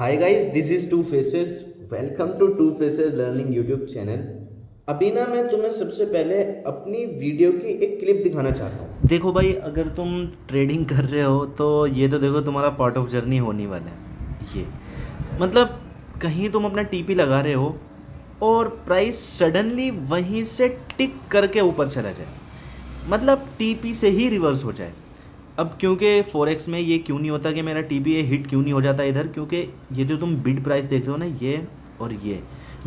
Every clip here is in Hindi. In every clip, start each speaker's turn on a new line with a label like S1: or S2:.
S1: Hi guys, this is two faces. Welcome to two faces learning YouTube channel. अभी ना मैं तुम्हें सबसे पहले अपनी वीडियो की एक क्लिप दिखाना चाहता हूँ। देखो भाई, अगर तुम ट्रेडिंग कर रहे हो तो ये तो देखो तुम्हारा पार्ट ऑफ जर्नी होने वाला है। ये मतलब कहीं तुम अपना टीपी लगा रहे हो और प्राइस सडनली वहीं से टिक करके ऊपर चला जाए, मतलब टीपी से ही रिवर्स हो जाए। अब क्योंकि फॉरेक्स में ये क्यों नहीं होता कि मेरा टीपी ये हिट क्यों नहीं हो जाता इधर, क्योंकि ये जो तुम बिड प्राइस देख रहे हो ना, ये और ये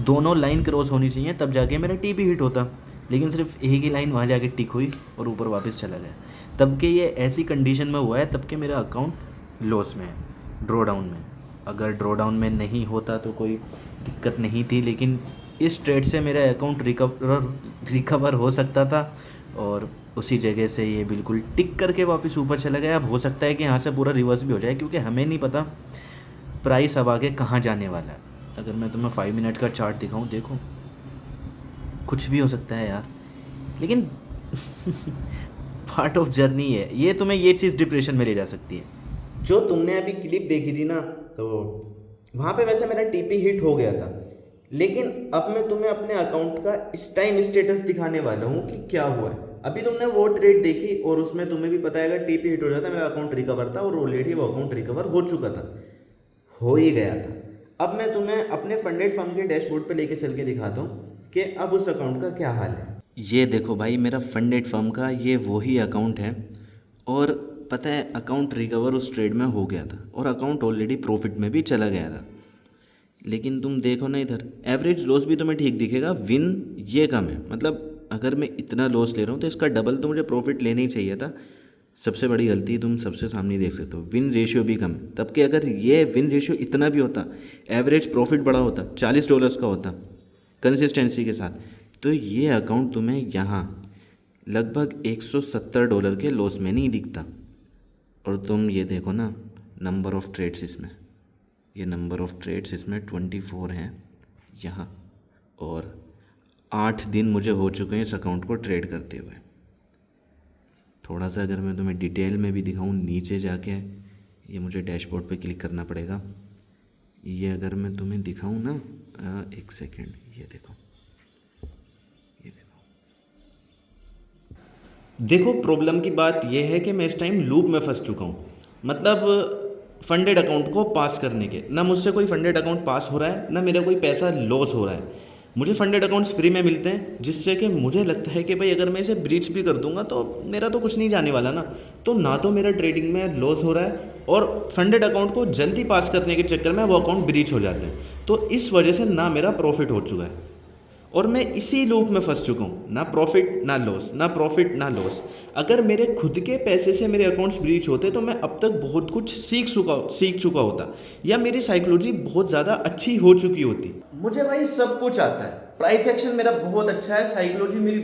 S1: दोनों लाइन क्रॉस होनी चाहिए तब जाके मेरा टीपी हिट होता। लेकिन सिर्फ एक ही लाइन वहाँ जाके टिक हुई और ऊपर वापस चला गया। तब के ये ऐसी कंडीशन में हुआ है, तब के मेरा अकाउंट लॉस में है, ड्रॉ डाउन में। अगर ड्रॉ डाउन में नहीं होता तो कोई दिक्कत नहीं थी, लेकिन इस ट्रेड से मेरा अकाउंट रिकवर हो सकता था और उसी जगह से ये बिल्कुल टिक करके वापस ऊपर चला गया। अब हो सकता है कि यहाँ से पूरा रिवर्स भी हो जाए, क्योंकि हमें नहीं पता प्राइस अब आगे कहाँ जाने वाला है। अगर मैं तुम्हें 5 मिनट का चार्ट दिखाऊं, देखो कुछ भी हो सकता है यार, लेकिन पार्ट ऑफ जर्नी है ये। तुम्हें ये चीज़ डिप्रेशन में ले जा सकती है। जो तुमने अभी क्लिप देखी थी ना, तो वहाँ पे वैसे मेरा टीपी हिट हो गया था, लेकिन अब मैं तुम्हें अपने अकाउंट का इस टाइम स्टेटस दिखाने वाला हूँ कि क्या हुआ है। अभी तुमने वो ट्रेड देखी और उसमें तुम्हें भी पता है टीपी हिट हो जाता, मेरा अकाउंट रिकवर था और ऑलरेडी वो अकाउंट रिकवर हो चुका था, हो ही गया था। अब मैं तुम्हें अपने फंडेड फर्म के डैशबोर्ड पे लेके चल के दिखाता हूँ कि अब उस अकाउंट का क्या हाल है। ये देखो भाई, मेरा फंडेड फर्म का ये वही अकाउंट है और पता है अकाउंट रिकवर उस ट्रेड में हो गया था और अकाउंट ऑलरेडी प्रॉफिट में भी चला गया था। लेकिन तुम देखो ना, इधर एवरेज लॉस भी तुम्हें ठीक दिखेगा, विन ये कम है। मतलब अगर मैं इतना लॉस ले रहा हूँ तो इसका डबल तो मुझे प्रॉफिट लेना ही चाहिए था। सबसे बड़ी गलती तुम सबसे सामने देख सकते हो, विन रेशियो भी कम। तब कि अगर ये विन रेशियो इतना भी होता, एवरेज प्रॉफिट बड़ा होता, $40 का होता कंसिस्टेंसी के साथ, तो ये अकाउंट तुम्हें यहाँ लगभग $170 के लॉस में नहीं दिखता। और तुम ये देखो ना, नंबर ऑफ़ ट्रेड्स इसमें, ये नंबर ऑफ़ ट्रेड्स इसमें 24 हैं यहाँ, और 8 दिन मुझे हो चुके हैं इस अकाउंट को ट्रेड करते हुए। थोड़ा सा अगर मैं तुम्हें डिटेल में भी दिखाऊं, नीचे जाके ये मुझे डैशबोर्ड पे क्लिक करना पड़ेगा। ये अगर मैं तुम्हें दिखाऊं ना, एक सेकेंड, ये देखो, ये देखो प्रॉब्लम की बात यह है कि मैं इस टाइम लूप में फंस चुका हूँ। मतलब फंडेड अकाउंट को पास करने के, ना मुझसे कोई फंडेड अकाउंट पास हो रहा है, ना मेरा कोई पैसा लॉस हो रहा है। मुझे फंडेड अकाउंट्स फ्री में मिलते हैं, जिससे कि मुझे लगता है कि भाई अगर मैं इसे ब्रीच भी कर दूंगा तो मेरा तो कुछ नहीं जाने वाला ना। तो ना तो मेरा ट्रेडिंग में लॉस हो रहा है, और फंडेड अकाउंट को जल्दी पास करने के चक्कर में वो अकाउंट ब्रीच हो जाते हैं। तो इस वजह से ना मेरा प्रॉफिट हो चुका है और मैं इसी लूप में फंस चुका हूँ, ना प्रॉफिट ना लॉस, ना प्रॉफिट ना लॉस। अगर मेरे खुद के पैसे से मेरे अकाउंट्स ब्रीच होते तो मैं अब तक बहुत कुछ सीख चुका होता, या मेरी साइकोलॉजी बहुत ज़्यादा अच्छी हो चुकी होती। मुझे भाई सब कुछ आता है, प्राइस एक्शन मेरा बहुत अच्छा है, साइकोलॉजी मेरी,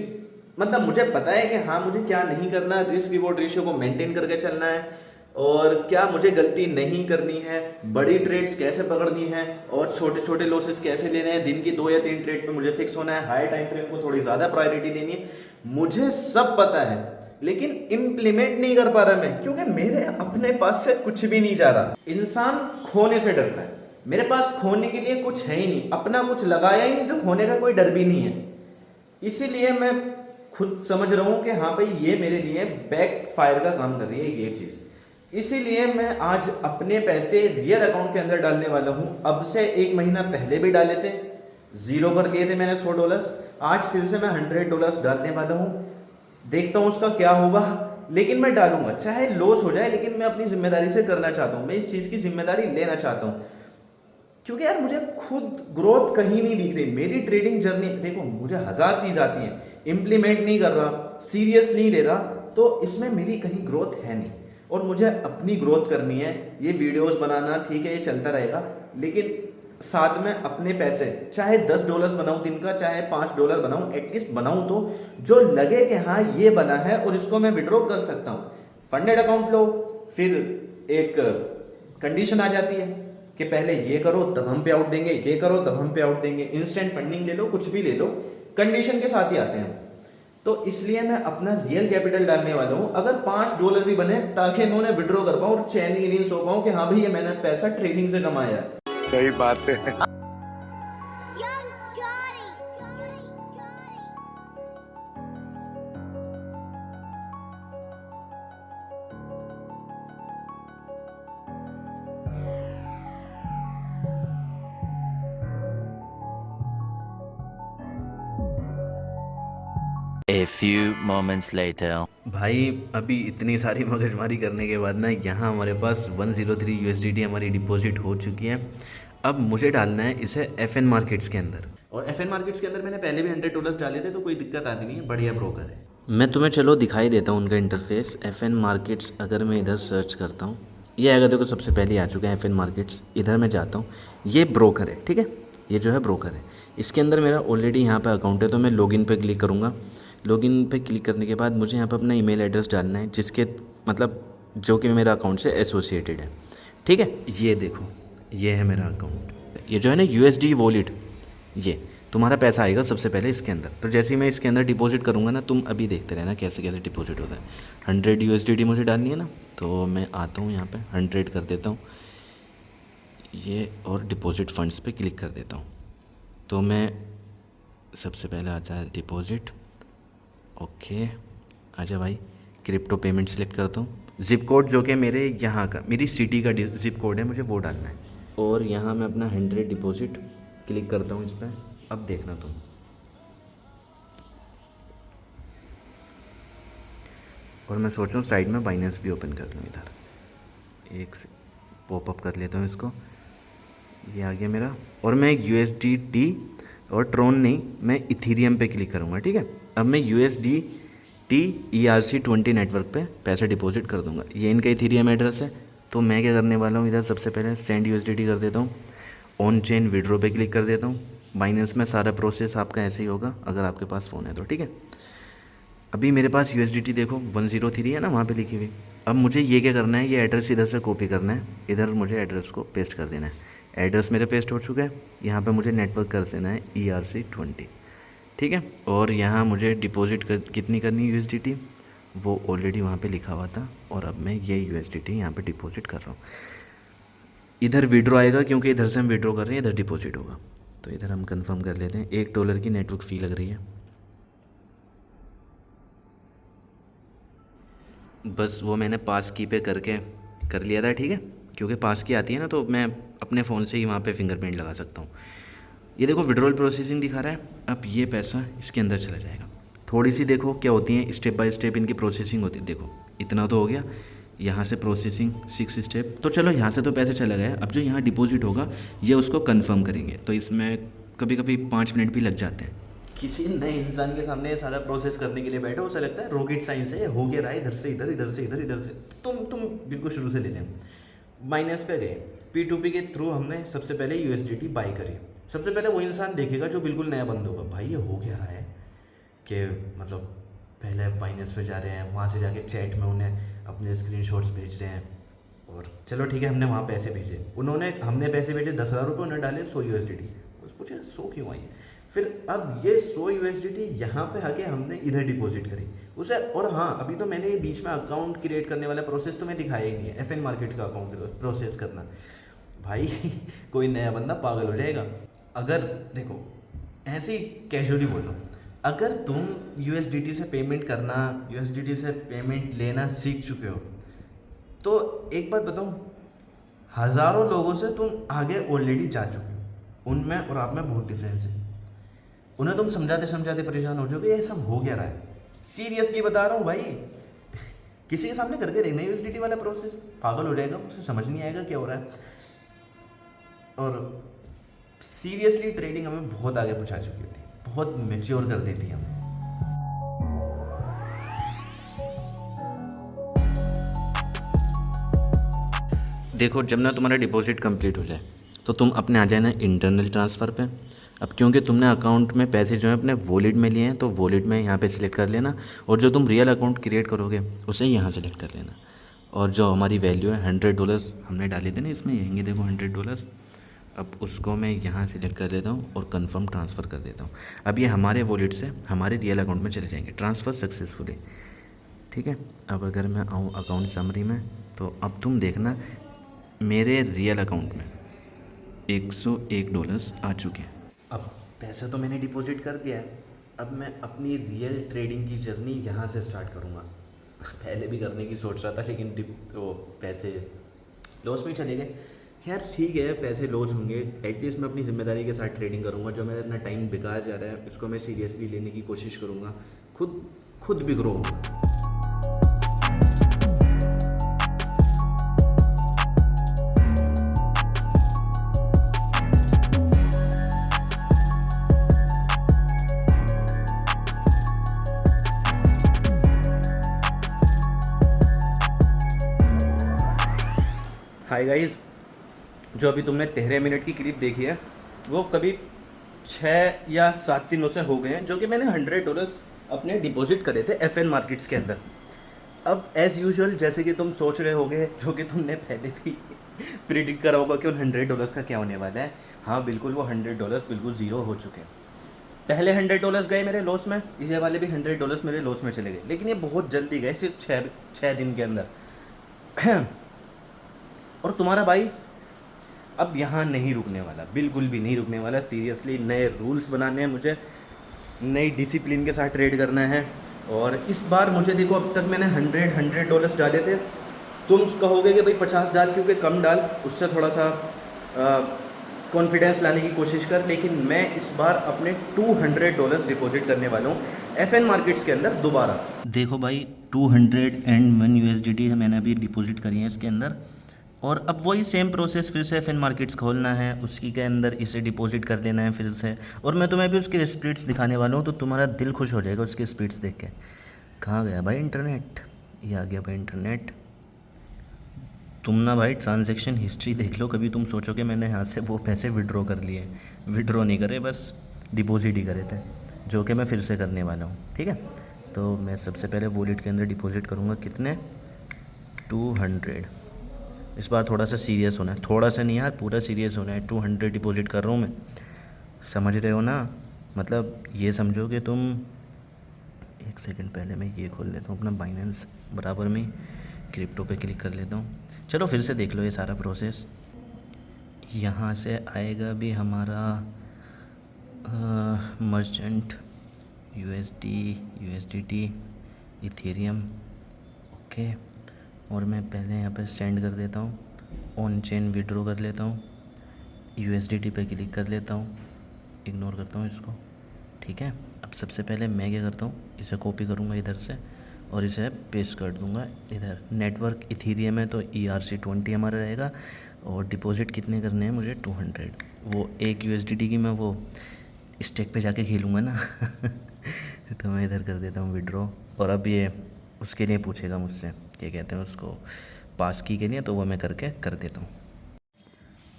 S1: मतलब मुझे पता है कि हाँ मुझे क्या नहीं करना, रिस्क रिवॉर्ड रेशियो को मेंटेन करके चलना है, और क्या मुझे गलती नहीं करनी है, बड़ी ट्रेड्स कैसे पकड़नी है और छोटे छोटे लॉसेस कैसे लेने हैं। दिन की 2 या 3 ट्रेड पे मुझे फिक्स होना है, हाई टाइम फ्रेम को थोड़ी ज़्यादा प्रायोरिटी देनी है, मुझे सब पता है। लेकिन इम्प्लीमेंट नहीं कर पा रहा मैं, क्योंकि मेरे अपने पास से कुछ भी नहीं जा रहा। इंसान खोने से डरता है, मेरे पास खोने के लिए कुछ है ही नहीं, अपना कुछ लगाया ही नहीं तो खोने का कोई डर भी नहीं है। इसीलिए मैं खुद समझ रहा हूँ कि हाँ भाई ये मेरे लिए बैक फायर का काम कर रही है ये चीज़। इसीलिए मैं आज अपने पैसे रियल अकाउंट के अंदर डालने वाला हूँ। अब से 1 महीना पहले भी डाले थे, ज़ीरो पर लिए थे मैंने $100, आज फिर से मैं $100 डालने वाला हूँ। देखता हूँ उसका क्या होगा, लेकिन मैं डालूंगा चाहे लॉस हो जाए, लेकिन मैं अपनी जिम्मेदारी से करना चाहता हूँ, मैं इस चीज़ की जिम्मेदारी लेना चाहता हूँ। क्योंकि यार मुझे खुद ग्रोथ कहीं नहीं दिख रही। मेरी ट्रेडिंग जर्नी देखो, मुझे 1000 चीज़ आती हैं, इम्प्लीमेंट नहीं कर रहा, सीरियस नहीं ले रहा, तो इसमें मेरी कहीं ग्रोथ है नहीं। और मुझे अपनी ग्रोथ करनी है। ये वीडियोस बनाना ठीक है, ये चलता रहेगा, लेकिन साथ में अपने पैसे, चाहे $10 बनाऊं दिन का, चाहे $5 बनाऊं, एटलीस्ट बनाऊं तो जो लगे कि हाँ ये बना है और इसको मैं विड्रॉ कर सकता हूँ। फंडेड अकाउंट लो, फिर एक कंडीशन आ जाती है कि पहले ये करो तब हम पे आउट देंगे, ये करो तब हम पे आउट देंगे, इंस्टेंट फंडिंग ले लो, कुछ भी ले लो, कंडीशन के साथ ही आते हैं। तो इसलिए मैं अपना रियल कैपिटल डालने वाला हूँ। अगर $5 भी बने ताकि मैं उन्हें विड्रॉ कर पाऊँ और चैन की नींद सो पाऊँ कि हाँ भाई ये मैंने पैसा ट्रेडिंग से कमाया है।
S2: सही बात है।
S3: A few moments later.
S1: भाई अभी इतनी सारी मगजमारी करने के बाद ना यहाँ हमारे पास 103 USDT हमारी डिपॉजिट हो चुकी है। अब मुझे डालना है इसे FN मार्केट्स के अंदर, और FN मार्केट्स के अंदर मैंने पहले भी $100 डाले थे, तो कोई दिक्कत आती नहीं है, बढ़िया ब्रोकर है। मैं तुम्हें चलो दिखाई देता हूँ उनका इंटरफेस। FN मार्केट्स अगर मैं इधर सर्च करता हूँ, ये आएगा, देखो सबसे पहले आ चुका है FN मार्केट्स। इधर मैं जाता हूँ, ये ब्रोकर है, ठीक है, ये जो है ब्रोकर है। इसके अंदर मेरा ऑलरेडी यहाँ पे अकाउंट है, तो मैं लॉगिन पे क्लिक करूँगा। लॉगिन पे क्लिक करने के बाद मुझे यहाँ पे अपना ईमेल एड्रेस डालना है, जिसके मतलब जो कि मेरा अकाउंट से एसोसिएटेड है, ठीक है। ये देखो, ये है मेरा अकाउंट, ये जो है ना USD वॉलेट, ये तुम्हारा पैसा आएगा सबसे पहले इसके अंदर। तो जैसे ही मैं इसके अंदर डिपॉजिट करूँगा ना, तुम अभी देखते रहना कैसे कैसे डिपॉजिट होता है। 100 USDT मुझे डालनी है ना, तो मैं आता हूँ यहाँ पे 100 कर देता हूँ ये, और डिपॉजिट फंड्स पे क्लिक कर देता हूँ। तो मैं सबसे पहले आता है डिपॉजिट, ओके, आजा भाई, क्रिप्टो पेमेंट सेलेक्ट करता हूँ। ज़िप कोड जो कि मेरे यहाँ का, मेरी सिटी का ज़िप कोड है, मुझे वो डालना है। और यहाँ मैं अपना 100 डिपॉजिट क्लिक करता हूँ इस पर। अब देखना तुम, और मैं सोच रहा हूँ साइड में बाइनेंस भी ओपन कर लूँ। इधर एक से पॉपअप कर लेता हूँ इसको, ये आ गया मेरा। और मैं USDT और ट्रोन नहीं, मैं इथीरियम पे क्लिक करूँगा, ठीक है। अब मैं USDT ERC20 नेटवर्क पे पैसे डिपॉजिट कर दूँगा। ये इनका इथीरियम एड्रेस है। तो मैं क्या करने वाला हूँ, इधर सबसे पहले सेंड USDT कर देता हूँ, ऑन चेन विड्रॉ पे क्लिक कर देता हूँ। बाइनेंस में सारा प्रोसेस आपका ऐसे ही होगा अगर आपके पास फ़ोन है तो, ठीक है। अभी मेरे पास USDT देखो 103 है ना वहाँ पे लिखी हुई। अब मुझे ये क्या करना है, ये एड्रेस इधर से कॉपी करना है, इधर मुझे एड्रेस को पेस्ट कर देना है। एड्रेस मेरे पेस्ट हो चुका है। यहाँ पे मुझे नेटवर्क कर देना है ERC20, ठीक है। और यहाँ मुझे डिपॉजिट कितनी करनी है USDT, वो ऑलरेडी वहाँ पे लिखा हुआ था। और अब मैं ये USDT यहाँ पे डिपॉजिट कर रहा हूँ। इधर विड्रॉ आएगा क्योंकि इधर से हम विड्रॉ कर रहे हैं, इधर डिपॉजिट होगा। तो इधर हम कंफर्म कर लेते हैं। $1 की नेटवर्क फ़ी लग रही है। बस वो मैंने पास की पे करके कर लिया था, ठीक है, क्योंकि पास की आती है ना, तो मैं अपने फ़ोन से ही वहाँ पे फिंगरप्रिंट लगा सकता हूँ। ये देखो विड्रॉल प्रोसेसिंग दिखा रहा है। अब ये पैसा इसके अंदर चला जाएगा। थोड़ी सी देखो क्या होती है, स्टेप बाय स्टेप इनकी प्रोसेसिंग होती है। देखो इतना तो हो गया, यहाँ से प्रोसेसिंग 6 स्टेप। तो चलो यहाँ से तो पैसे चला गया। अब जो यहाँ डिपॉजिट होगा ये उसको कंफर्म करेंगे, तो इसमें कभी कभी 5 मिनट भी लग जाते हैं। किसी नए इंसान के सामने ये सारा प्रोसेस करने के लिए बैठो, उसे लगता है रॉकेट साइंस है, हो गया रहा है, इधर से इधर, इधर से इधर, इधर से। तुम बिल्कुल शुरू से ले लें। माइनस पे गए, P2P के थ्रू हमने सबसे पहले USDT बाई करी। सबसे पहले वो इंसान देखेगा जो बिल्कुल नया बंद होगा, भाई ये हो क्या रहा है, कि मतलब पहले बाइनेंस पे जा रहे हैं, वहाँ से जाके चैट में उन्हें अपने स्क्रीनशॉट्स भेज रहे हैं। और चलो ठीक है, हमने वहाँ पैसे भेजे, हमने पैसे भेजे 10,000 रुपये, उन्होंने डाले 100 USDT। बस पूछे 100 क्यों आई। फिर अब ये 100 USDT यहाँ पे आके हमने इधर डिपॉजिट करी उसे। और हाँ, अभी तो मैंने ये बीच में अकाउंट क्रिएट करने वाला प्रोसेस तो मैं दिखाया ही नहीं है, FN मार्केट का अकाउंट प्रोसेस करना। भाई कोई नया बंदा पागल हो जाएगा। अगर देखो ऐसे ही कैजुअली बोलो, अगर तुम USDT से पेमेंट करना, USDT से पेमेंट लेना सीख चुके हो, तो एक बात बताऊँ, हज़ारों लोगों से तुम आगे ऑलरेडी जा चुके हो। उनमें और आप में बहुत डिफरेंस है। उन्हें तुम समझाते समझाते परेशान हो जाओगे, ये सब हो क्या रहा है। सीरियसली बता रहा हूँ भाई, किसी के सामने करके देखना USDT वाला प्रोसेस, पागल हो जाएगा, उसे समझ नहीं आएगा क्या हो रहा है। और सीरियसली ट्रेडिंग हमें बहुत आगे पहुँचा चुकी थी, बहुत मैच्योर कर देती है हमें। देखो जब ना तुम्हारा डिपॉजिट कंप्लीट हो जाए तो तुम अपने आ जाए ना इंटरनल ट्रांसफ़र पे। अब क्योंकि तुमने अकाउंट में पैसे जो है अपने वॉलेट में लिए हैं, तो वॉलेट में यहाँ पे सिलेक्ट कर लेना, और जो तुम रियल अकाउंट क्रिएट करोगे उसे यहाँ सेलेक्ट कर लेना। और जो हमारी वैल्यू है $100 हमने डाले थे ना इसमें, यहीं देखो $100। अब उसको मैं यहाँ सिलेक्ट कर लेता हूँ और कंफर्म ट्रांसफ़र कर देता हूँ। अब ये हमारे वॉलेट से हमारे रियल अकाउंट में चले जाएंगे, ट्रांसफ़र सक्सेसफुली, ठीक है। अब अगर मैं आऊँ अकाउंट समरी में, तो अब तुम देखना मेरे रियल अकाउंट में $101 आ चुके हैं। अब पैसा तो मैंने डिपॉजिट कर दिया है, अब मैं अपनी रियल ट्रेडिंग की जर्नी यहाँ से स्टार्ट करूँगा। पहले भी करने की सोच रहा था लेकिन तो पैसे लॉस में ही चले गए। खैर ठीक है, पैसे लॉस होंगे, एटलीस्ट मैं अपनी ज़िम्मेदारी के साथ ट्रेडिंग करूँगा। जो मेरा इतना टाइम बेकार जा रहा है उसको मैं सीरियसली लेने की कोशिश करूँगा, खुद भी ग्रो होगा। हाय गाइस, जो अभी तुमने 13 मिनट की क्लिप देखी है वो कभी 6 या 7 दिनों से हो गए हैं, जो कि मैंने $100 अपने डिपॉजिट करे थे FN मार्केट्स के अंदर। अब एज़ यूजुअल जैसे कि तुम सोच रहे होगे, जो कि तुमने पहले भी प्रिडिक्ट करा होगा कि उन $100 का क्या होने वाला है। हाँ बिल्कुल, वो $100 बिल्कुल ज़ीरो हो चुके हैं। पहले $100 गए मेरे लॉस में, ये वाले भी $100 मेरे लॉस में चले गए, लेकिन ये बहुत जल्दी गए, सिर्फ 6 दिन के अंदर। और तुम्हारा भाई अब यहाँ नहीं रुकने वाला, बिल्कुल भी नहीं रुकने वाला। सीरियसली नए रूल्स बनाने हैं मुझे, नई डिसिप्लिन के साथ ट्रेड करना है। और इस बार मुझे देखो, अब तक मैंने $100 डाले थे। तुम कहोगे कि भाई 50 डाल, क्योंकि कम डाल, उससे थोड़ा सा कॉन्फिडेंस लाने की कोशिश कर। लेकिन मैं इस बार अपने $200 डिपॉजिट करने वाला हूँ FN मार्केट्स के अंदर दोबारा। देखो भाई, 201 USDT मैंने अभी डिपॉजिट करी है इसके अंदर, और अब वही सेम प्रोसेस फिर से FN मार्केट्स खोलना है, उसी के अंदर इसे डिपॉजिट कर लेना है फिर से। और मैं तुम्हें भी उसकी स्प्लिट्स दिखाने वाला हूँ, तो तुम्हारा दिल खुश हो जाएगा उसकी स्प्लिट्स देख के। कहाँ गया भाई इंटरनेट? ये आ गया भाई इंटरनेट। तुम ना भाई ट्रांजैक्शन हिस्ट्री देख लो, कभी तुम सोचो कि मैंने यहाँ से वो पैसे विड्रॉ कर लिए। विड्रॉ नहीं करे, बस डिपॉजिट ही करे थे, जो कि मैं फिर से करने वाला हूँ। ठीक है, तो मैं सबसे पहले वॉलेट के अंदर डिपॉजिट करूँगा। कितने? 200। इस बार थोड़ा सा सीरियस होना है, थोड़ा सा नहीं यार, पूरा सीरियस होना है। 200 डिपॉजिट कर रहा हूँ मैं, समझ रहे हो ना? मतलब ये समझो कि तुम, एक सेकंड पहले मैं ये खोल लेता हूँ अपना बाइनेंस, बराबर में क्रिप्टो पे क्लिक कर लेता हूँ। चलो फिर से देख लो ये सारा प्रोसेस। यहाँ से आएगा भी हमारा मर्चेंट USDT इथेरियम। ओके, और मैं पहले यहाँ पे सेंड कर देता हूँ, ऑन चेन विड्रॉ कर लेता हूँ, USDT पे क्लिक कर लेता हूँ, इग्नोर करता हूँ इसको। ठीक है, अब सबसे पहले मैं क्या करता हूँ, इसे कॉपी करूँगा इधर से और इसे पेस्ट कर दूँगा इधर। नेटवर्क इथेरियम है तो ERC20 हमारा रहेगा। और डिपॉजिट कितने करने हैं मुझे? 200। वो एक USDT की मैं वो स्टेक पे जाके खेलूँगा ना तो मैं इधर कर देता हूँ विड्रॉ। और अब ये उसके लिए पूछेगा मुझसे, क्या कहते हैं उसको, पास की के लिए, तो वो मैं करके कर देता हूँ।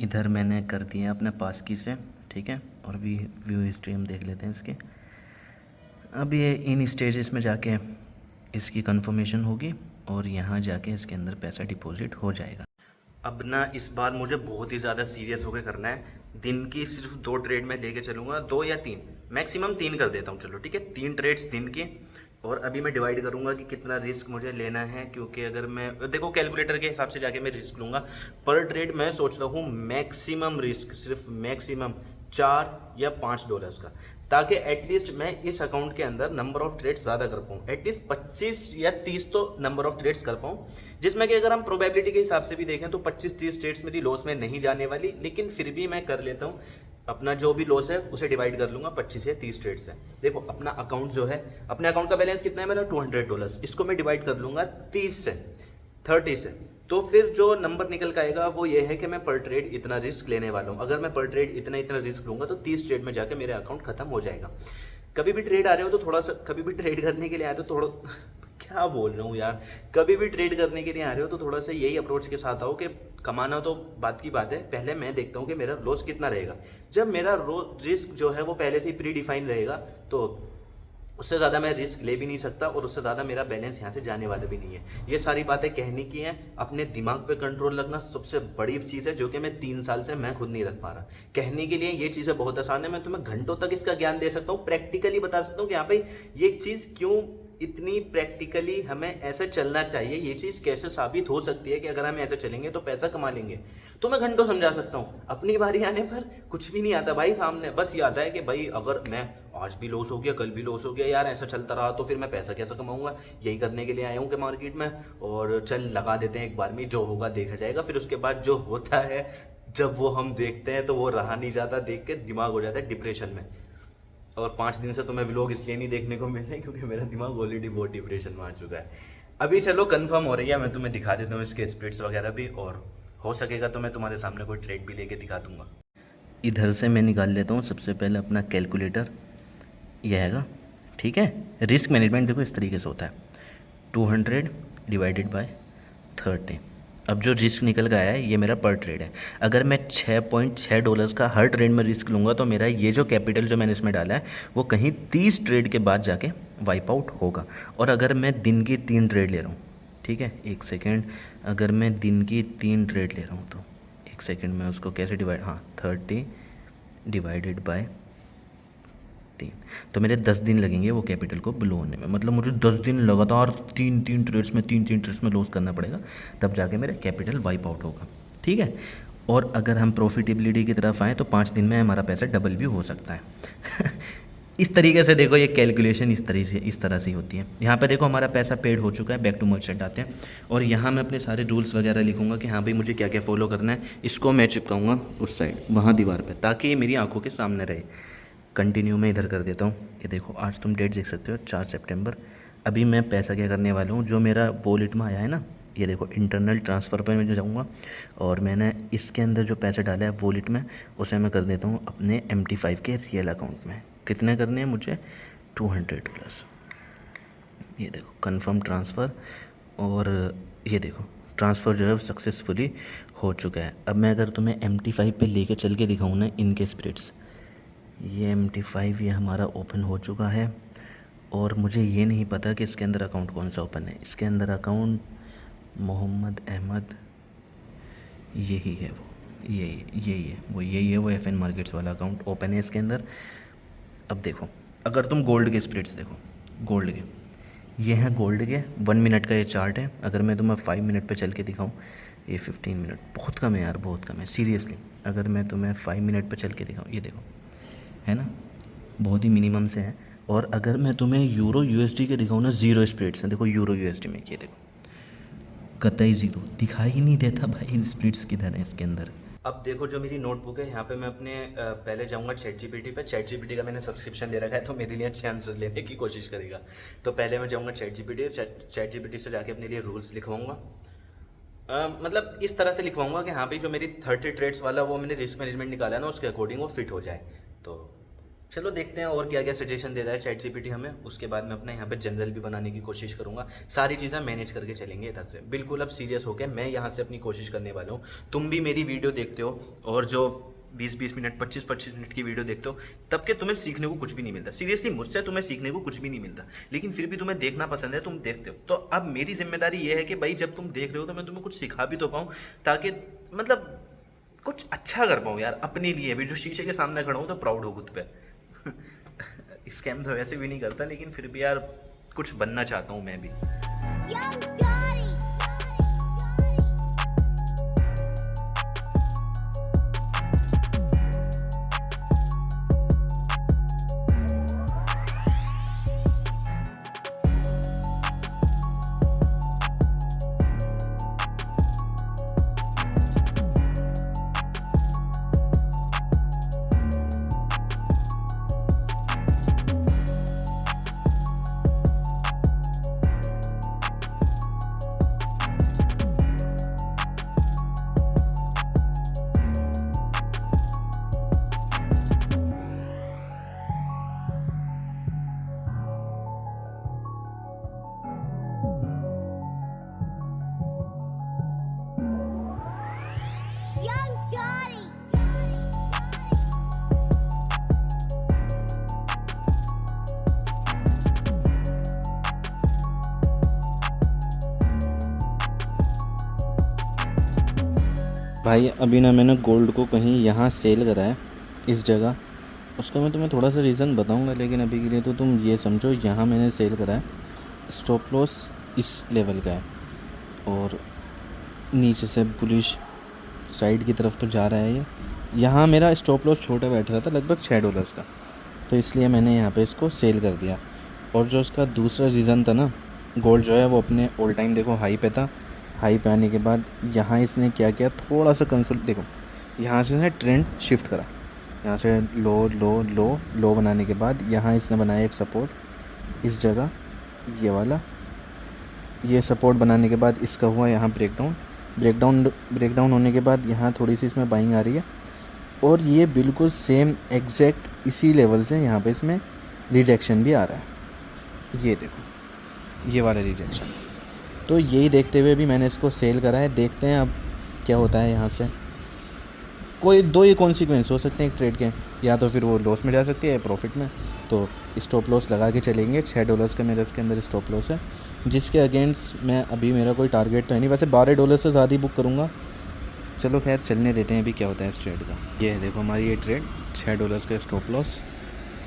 S1: इधर मैंने कर दिया अपने पास की से। ठीक है, और भी व्यू हिस्ट्री हम देख लेते हैं इसके। अब ये इन स्टेजेस में जाके इसकी कंफर्मेशन होगी और यहाँ जाके इसके अंदर पैसा डिपॉजिट हो जाएगा। अब ना इस बार मुझे बहुत ही ज़्यादा सीरियस होकर करना है। दिन की सिर्फ 2 ट्रेड में लेके चलूँगा, 2 या 3, मैक्सिमम 3 कर देता हूँ। चलो ठीक है, 3 ट्रेड्स दिन की। और अभी मैं डिवाइड करूँगा कि कितना रिस्क मुझे लेना है, क्योंकि अगर मैं देखो कैलकुलेटर के हिसाब से जाके मैं रिस्क लूँगा। पर ट्रेड मैं सोच रहा हूँ मैक्सिमम रिस्क, सिर्फ मैक्सिमम $4 या $5 का, ताकि एटलीस्ट मैं इस अकाउंट के अंदर नंबर ऑफ़ ट्रेड्स ज़्यादा कर पाऊँ। एटलीस्ट 25 या 30 तो नंबर ऑफ़ ट्रेड्स कर पाऊँ, जिसमें कि अगर हम प्रोबेबिलिटी के हिसाब से भी देखें तो 25-30 ट्रेड्स मेरी लॉस में नहीं जाने वाली। लेकिन फिर भी मैं कर लेता हूँ, अपना जो भी लॉस है उसे डिवाइड कर लूँगा 25 या 30 ट्रेड से। देखो अपना अकाउंट जो है, अपने अकाउंट का बैलेंस कितना है मेरा? $200। इसको मैं डिवाइड कर लूँगा 30 से, तो फिर जो नंबर निकल के आएगा वो ये है कि मैं पर ट्रेड इतना रिस्क लेने वाला हूँ। अगर मैं पर ट्रेड इतना रिस्क लूँगा तो 30 ट्रेड में जाकर मेरा अकाउंट खत्म हो जाएगा। कभी भी ट्रेड आ रहे हो तो थोड़ा सा, कभी भी ट्रेड करने के लिए आए तो थोड़ा क्या बोल रहा हूँ यार, कभी भी ट्रेड करने के लिए आ रहे हो तो थोड़ा सा यही अप्रोच के साथ आओ कि कमाना तो बात की बात है, पहले मैं देखता हूँ कि मेरा लॉस कितना रहेगा। जब मेरा रिस्क जो है वो पहले से ही प्री डिफाइन रहेगा तो उससे ज़्यादा मैं रिस्क ले भी नहीं सकता और उससे ज़्यादा मेरा बैलेंस यहाँ से जाने वाला भी नहीं है। ये सारी बातें कहने की हैं। अपने दिमाग पे कंट्रोल रखना सबसे बड़ी चीज़ है, जो कि मैं 3 साल से मैं खुद नहीं रख पा रहा। कहने के लिए ये चीज़ें बहुत आसान है, मैं तुम्हें घंटों तक इसका ज्ञान दे सकता हूँ, प्रैक्टिकली बता सकता हूँ कि यहाँ पे ये चीज़ क्यों इतनी प्रैक्टिकली हमें ऐसे चलना चाहिए। ये चीज़ कैसे साबित हो सकती है कि अगर हम ऐसे चलेंगे तो पैसा कमा लेंगे, तो मैं घंटों समझा सकता हूँ। अपनी बारी आने पर कुछ भी नहीं आता भाई सामने, बस ये आता है कि भाई अगर मैं आज भी लॉस हो गया, कल भी लॉस हो गया यार, ऐसा चलता रहा तो फिर मैं पैसा कैसे कमाऊंगा। यही करने के लिए आया हूँ कि मार्केट में, और चल लगा देते हैं एक बार में, जो होगा देखा जाएगा। फिर उसके बाद जो होता है, जब वो हम देखते हैं तो वो रहा नहीं जाता, देख के दिमाग हो जाता है डिप्रेशन में। और 5 दिन से तो मैं व्लॉग इसलिए नहीं देखने को मिल रहे क्योंकि मेरा दिमाग ऑलरेडी बहुत डिप्रेशन में आ चुका है। अभी चलो कंफर्म हो रही है, मैं तुम्हें दिखा देता हूँ इसके स्प्लिट्स वगैरह भी, और हो सकेगा तो मैं तुम्हारे सामने कोई ट्रेड भी लेके दिखा दूंगा। इधर से मैं निकाल लेता हूँ सबसे पहले अपना कैलकुलेटर, यह हैगा, ठीक है। रिस्क मैनेजमेंट देखो इस तरीके से होता है, 200 डिवाइडेड बाय 30। अब जो रिस्क निकल गया है ये मेरा पर ट्रेड है। अगर मैं $6.6 का हर ट्रेड में रिस्क लूँगा तो मेरा ये जो कैपिटल जो मैंने इसमें डाला है वो कहीं 30 ट्रेड के बाद जाके वाइप आउट होगा। और अगर मैं दिन की 3 ट्रेड ले रहा हूँ, ठीक है, एक सेकेंड, अगर मैं दिन की 3 ट्रेड ले रहा हूँ तो एक सेकेंड में उसको कैसे डिवाइड, हाँ 30 डिवाइडेड बाय 3, तो मेरे 10 दिन लगेंगे वो कैपिटल को ब्लो होने में। मतलब मुझे 10 दिन लगातार 3 ट्रेड्स में लॉस करना पड़ेगा, तब जाके मेरा कैपिटल वाइप आउट होगा, ठीक है। और अगर हम प्रॉफिटेबिलिटी की तरफ आएँ तो 5 दिन में हमारा पैसा डबल भी हो सकता है। इस तरीके से देखो, ये कैलकुलेशन इस तरह से होती है। यहाँ पे देखो हमारा पैसा पेड हो चुका है, बैक टू मर्चेंट आते हैं, और यहाँ मैं अपने सारे रूल्स वगैरह लिखूँगा कि हाँ भाई मुझे क्या क्या फॉलो करना है। इसको मैं चिपकाऊँगा उस साइड वहाँ दीवार पे, ताकि ये मेरी आंखों के सामने रहे। कंटिन्यू में इधर कर देता हूँ। ये देखो आज तुम डेट देख सकते हो 4 सितंबर। अभी मैं पैसा क्या करने वाला हूँ, जो मेरा वॉलेट में आया है ना, ये देखो इंटरनल ट्रांसफ़र पे मैं जाऊँगा, और मैंने इसके अंदर जो पैसे डाला है वॉलेट में, उसे मैं कर देता हूँ अपने MT5 के रियल अकाउंट में। कितने करने हैं मुझे, $200। ये देखो कंफर्म ट्रांसफ़र, और ये देखो ट्रांसफ़र जो है वो सक्सेसफुली हो चुका है। अब मैं अगर तुम्हें MT5 पे लेके चल के दिखाऊँ ना इनके स्प्रिट्स, ये MT5 ये हमारा ओपन हो चुका है, और मुझे ये नहीं पता कि इसके अंदर अकाउंट कौन सा ओपन है। इसके अंदर अकाउंट मोहम्मद अहमद, यही है वो, यही है वो FN मार्केट्स वाला अकाउंट ओपन है इसके अंदर। अब देखो अगर तुम गोल्ड के स्प्लिट्स देखो, गोल्ड के ये हैं, गोल्ड के 1 मिनट का ये चार्ट है। अगर मैं तुम्हें 5 मिनट पे चल के दिखाऊं, ये 15 मिनट बहुत कम है यार, बहुत कम है सीरियसली। अगर मैं तुम्हें 5 मिनट पे चल के दिखाऊं, ये देखो है ना, बहुत ही मिनिमम से है। और अगर मैं तुम्हें यूरो USD के दिखाऊं ना, ज़ीरो स्प्लिट्स हैं। देखो यूरो USD में ये देखो कतई ज़ीरो, दिखाई ही नहीं देता भाई स्प्लिट्स किधर है इसके अंदर। अब देखो जो मेरी नोटबुक है, यहाँ पे मैं अपने पहले जाऊँगा ChatGPT पे। ChatGPT का मैंने सब्सक्रिप्शन ले रखा है, तो मेरे लिए अच्छे आंसर लेने की कोशिश करेगा। तो पहले मैं जाऊँगा ChatGPT से जाके अपने लिए रूल्स लिखवाऊँगा। मतलब इस तरह से लिखवाऊँगा कि हाँ भाई जो मेरी 30 ट्रेड्स वाला वो मैंने रिस्क मैनेजमेंट निकाला है ना, उसके अकॉर्डिंग वो फिट हो जाए। तो चलो देखते हैं और क्या क्या सजेशन दे रहा है ChatGPT हमें। उसके बाद मैं अपना यहाँ पे जनरल भी बनाने की कोशिश करूँगा। सारी चीज़ें मैनेज करके चलेंगे इधर से। बिल्कुल अब सीरियस होकर मैं यहाँ से अपनी कोशिश करने वाला हूँ। तुम भी मेरी वीडियो देखते हो, और जो 20-20 मिनट 25-25 मिनट की वीडियो देखते हो, तब के तुम्हें सीखने को कुछ भी नहीं मिलता। सीरियसली मुझसे तुम्हें सीखने को कुछ भी नहीं मिलता, लेकिन फिर भी तुम्हें देखना पसंद है, तुम देखते हो। तो अब मेरी जिम्मेदारी ये है कि भाई जब तुम देख रहे हो तो मैं तुम्हें कुछ सिखा भी तो पाऊँ, ताकि मतलब कुछ अच्छा कर पाऊँ यार अपने लिए भी। जो शीशे के सामने खड़ा हूँ तो प्राउड हो खुद पे। स्कैम तो वैसे भी नहीं करता, लेकिन फिर भी यार कुछ बनना चाहता हूँ मैं भी। भाई अभी ना मैंने गोल्ड को कहीं यहाँ सेल करा है इस जगह, उसका मैं तुम्हें थोड़ा सा रीज़न बताऊंगा, लेकिन अभी के लिए तो तुम ये समझो यहाँ मैंने सेल करा है स्टॉप लॉस इस लेवल का है और नीचे से बुलिश साइड की तरफ तो जा रहा है ये। यहाँ मेरा स्टॉप लॉस छोटा बैठ रहा था लगभग $6 का, तो इसलिए मैंने यहाँ पे इसको सेल कर दिया। और जो उसका दूसरा रीज़न था ना, गोल्ड जो है वो अपने ऑल टाइम देखो हाई पे था। हाई पे आने के बाद यहाँ इसने क्या किया, थोड़ा सा कंसोल देखो, यहाँ से इसने ट्रेंड शिफ्ट करा, यहाँ से लो लो लो लो बनाने के बाद यहाँ इसने बनाया एक सपोर्ट इस जगह, ये वाला, ये सपोर्ट बनाने के बाद इसका हुआ यहाँ ब्रेकडाउन होने के बाद यहाँ थोड़ी सी इसमें बाइंग आ रही है और ये बिल्कुल सेम एग्जैक्ट इसी लेवल से यहाँ पे इसमें रिजेक्शन भी आ रहा है। ये देखो ये वाला रिजेक्शन, तो यही देखते हुए भी मैंने इसको सेल करा है। देखते हैं अब क्या होता है यहाँ से। कोई दो ही कॉन्सिक्वेंस हो सकते हैं एक ट्रेड के, या तो फिर वो लॉस में जा सकती है प्रॉफिट में। तो स्टॉप लॉस लगा के चलेंगे। $6 का मेरा इसके अंदर स्टॉप लॉस है, जिसके अगेंस्ट मैं अभी मेरा कोई टारगेट तो है नहीं, वैसे $12 से ज़्यादा ही बुक करूँगा। चलो खैर चलने देते हैं अभी क्या होता है इस ट्रेड का। ये है देखो हमारी ये ट्रेड, $6 का स्टॉप लॉस,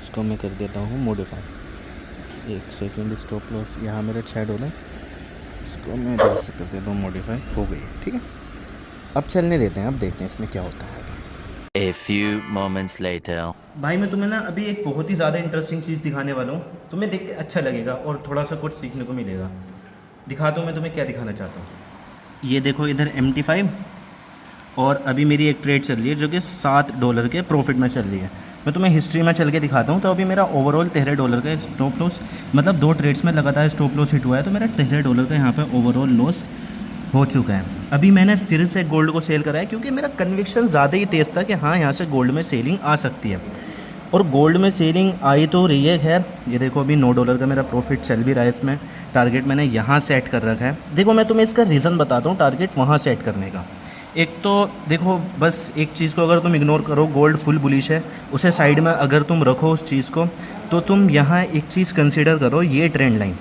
S1: इसको मैं कर देता हूँ मॉडिफाई। एक सेकेंड, स्टॉप लॉस यहाँ मेरा $6, इसको मैं इधर से कर देता हूँ मॉडिफाई, हो गई ठीक है। अब चलने देते हैं, अब देखते हैं इसमें क्या होता है।
S3: A few moments later.
S1: भाई मैं तुम्हें ना अभी एक बहुत ही ज़्यादा इंटरेस्टिंग चीज़ दिखाने वाला हूँ, तुम्हें देख के अच्छा लगेगा और थोड़ा सा कुछ सीखने को मिलेगा। दिखाता हूँ मैं तुम्हें क्या दिखाना चाहता हूँ। ये देखो इधर MT5 और अभी मेरी एक ट्रेड चल रही है जो कि $7 के प्रॉफिट में चल रही है। मैं तुम्हें हिस्ट्री में चल के दिखाता हूँ। तो अभी मेरा ओवरऑल $13 का स्टॉप लॉस, मतलब 2 ट्रेड्स में लगातार स्टॉप लॉस हिट हुआ है, तो मेरा $13 का यहाँ पे ओवरऑल लॉस हो चुका है। अभी मैंने फिर से गोल्ड को सेल करा है क्योंकि मेरा कन्विक्शन ज़्यादा ही तेज़ था कि हाँ यहाँ से गोल्ड में सेलिंग आ सकती है, और गोल्ड में सेलिंग आई तो रही है। खैर ये देखो अभी $9 का मेरा प्रॉफिट चल भी रहा है इसमें। टारगेट मैंने यहाँ सेट कर रखा है। देखो मैं तुम्हें इसका रीज़न बताता हूँ टारगेट वहाँ सेट करने का। एक तो देखो बस एक चीज़ को अगर तुम इग्नोर करो, गोल्ड फुल बुलिश है, उसे साइड में अगर तुम रखो उस चीज़ को, तो तुम यहाँ एक चीज़ कंसिडर करो, ये ट्रेंड लाइन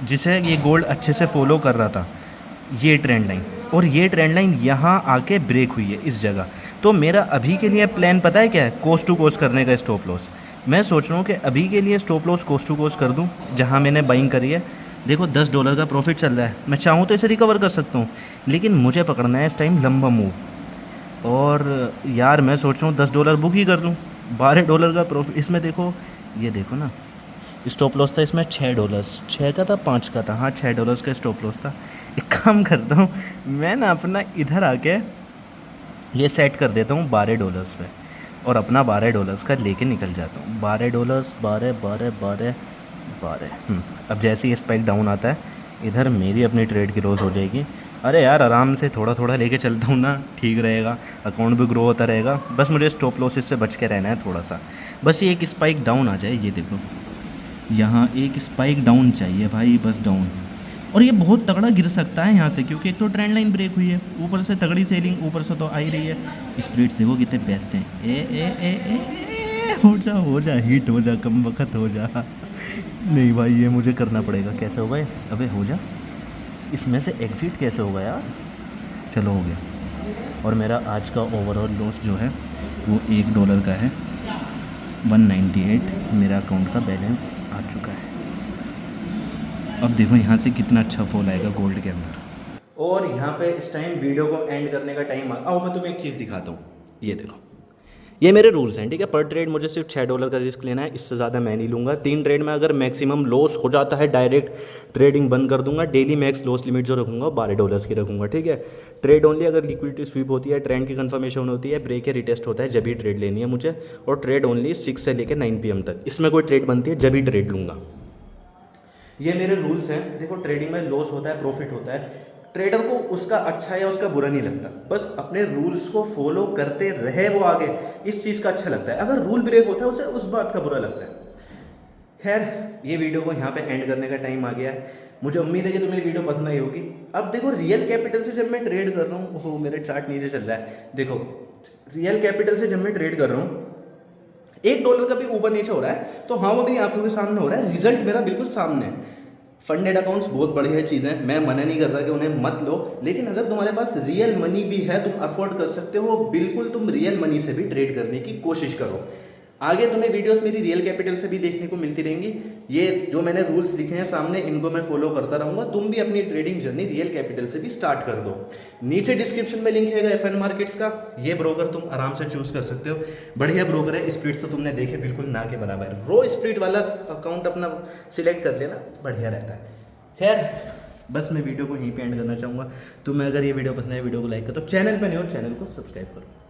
S1: जिसे ये गोल्ड अच्छे से फॉलो कर रहा था, ये ट्रेंड लाइन, और ये ट्रेंड लाइन यहाँ आके ब्रेक हुई है इस जगह। तो मेरा अभी के लिए प्लान पता है क्या है, कोस्ट टू कोस्ट करने का स्टॉप लॉस। मैं सोच रहा हूँ कि अभी के लिए stop loss cost to cost कर दूँ जहाँ मैंने बाइंग करी है। देखो $10 का प्रॉफिट चल रहा है, मैं चाहूँ तो इसे रिकवर कर सकता हूँ, लेकिन मुझे पकड़ना है इस टाइम लंबा मूव। और यार मैं सोच रहा हूँ $10 बुक ही कर लूँ। $12 का प्रॉफिट इसमें देखो, ये देखो ना स्टॉप लॉस था इसमें $6, 6 का था 5 का था, हाँ $6 का स्टॉप लॉस था। एक काम करता हूँ मैं ना अपना इधर आके ये सेट कर देता हूँ $12 पे, और अपना $12 का लेके निकल जाता हूँ। $12 12 अब जैसे ही स्पाइक डाउन आता है इधर मेरी अपनी ट्रेड की लॉस हो जाएगी। अरे यार आराम से थोड़ा थोड़ा लेके चलता हूँ ना, ठीक रहेगा, अकाउंट भी ग्रो होता रहेगा। बस मुझे स्टॉप लॉसेस से बच के रहना है थोड़ा सा, बस ये एक स्पाइक डाउन आ जाए। ये देखो यहाँ एक स्पाइक डाउन चाहिए भाई, बस डाउन। और ये बहुत तगड़ा गिर सकता है यहाँ से, क्योंकि एक तो ट्रेंड लाइन ब्रेक हुई है, ऊपर से तगड़ी सेलिंग, ऊपर से तो आ ही रही है। स्प्लिट्स देखो कितने बेस्ट हैं। ए हो जा हिट हो जा, कम वक्त हो जा। नहीं भाई ये मुझे करना पड़ेगा। कैसे होगा ये? अबे हो जा, इसमें से एग्ज़िट कैसे होगा यार? चलो हो गया। और मेरा आज का ओवरऑल लॉस जो है वो $1 का है, 198 मेरा अकाउंट का बैलेंस आ चुका है। अब देखो यहाँ से कितना अच्छा फॉल आएगा गोल्ड के अंदर। और यहाँ पे इस टाइम वीडियो को एंड करने का टाइम आओ मैं तुम्हें एक चीज़ दिखाता हूँ। ये देखो ये मेरे रूल्स हैं, ठीक है। पर ट्रेड मुझे सिर्फ $6 का रिस्क लेना है, इससे ज़्यादा मैं नहीं लूँगा। 3 ट्रेड में अगर मैक्सिमम लॉस हो जाता है डायरेक्ट ट्रेडिंग बंद कर दूंगा। डेली मैक्स लॉस लिमिट जो रखूँगा $12 की रखूँगा, ठीक है। ट्रेड ओनली अगर लिक्विडिटी स्वीप होती है, ट्रेंड की कंफर्मेशन होती है, ब्रेक या रिटेस्ट होता है, जब ही ट्रेड लेनी है मुझे। और ट्रेड ओनली 6 से लेकर 9 PM तक, इसमें कोई ट्रेड बनती है जब ही ट्रेड लूँगा। ये मेरे रूल्स हैं। देखो ट्रेडिंग में लॉस होता है, प्रॉफिट होता है, ट्रेडर को उसका अच्छा या उसका बुरा नहीं लगता, बस अपने रूल्स को फॉलो करते रहे वो आगे, इस चीज़ का अच्छा लगता है। अगर रूल ब्रेक होता है उसे उस बात का बुरा लगता है। खैर ये वीडियो को यहाँ पे एंड करने का टाइम आ गया है। मुझे उम्मीद है कि तुम्हें वीडियो पसंद आई होगी। अब देखो रियल कैपिटल से जब मैं ट्रेड कर रहा हूँ, ओहो मेरे चार्ट नीचे चल रहा है, देखो रियल कैपिटल से जब मैं ट्रेड कर रहा हूँ, $1 का भी ऊपर नीचे हो रहा है, तो हाँ वो मेरी आंखों के सामने हो रहा है, रिजल्ट मेरा बिल्कुल सामने है। फंडेड अकाउंट्स बहुत बढ़िया चीज़ें, मैं मना नहीं कर रहा कि उन्हें मत लो, लेकिन अगर तुम्हारे पास रियल मनी भी है, तुम अफोर्ड कर सकते हो, बिल्कुल तुम रियल मनी से भी ट्रेड करने की कोशिश करो। आगे तुम्हें वीडियोस मेरी रियल कैपिटल से भी देखने को मिलती रहेंगी। ये जो मैंने रूल्स लिखे हैं सामने, इनको मैं फॉलो करता रहूँगा। तुम भी अपनी ट्रेडिंग जर्नी रियल कैपिटल से भी स्टार्ट कर दो। नीचे डिस्क्रिप्शन में लिंक है FN मार्केट्स का, ये ब्रोकर तुम आराम से चूज कर सकते हो। बढ़िया ब्रोकर है, स्प्लिट्स तो तुमने देखे बिल्कुल ना के बराबर। रो स्प्लिट वाला अकाउंट अपना सिलेक्ट कर लेना, बढ़िया रहता है। खैर बस मैं वीडियो को यहीं पे एंड करना चाहूँगा। तुम्हें अगर ये वीडियो पसंद है, वीडियो को लाइक करो, तो चैनल पे नहीं हो चैनल को सब्सक्राइब करो।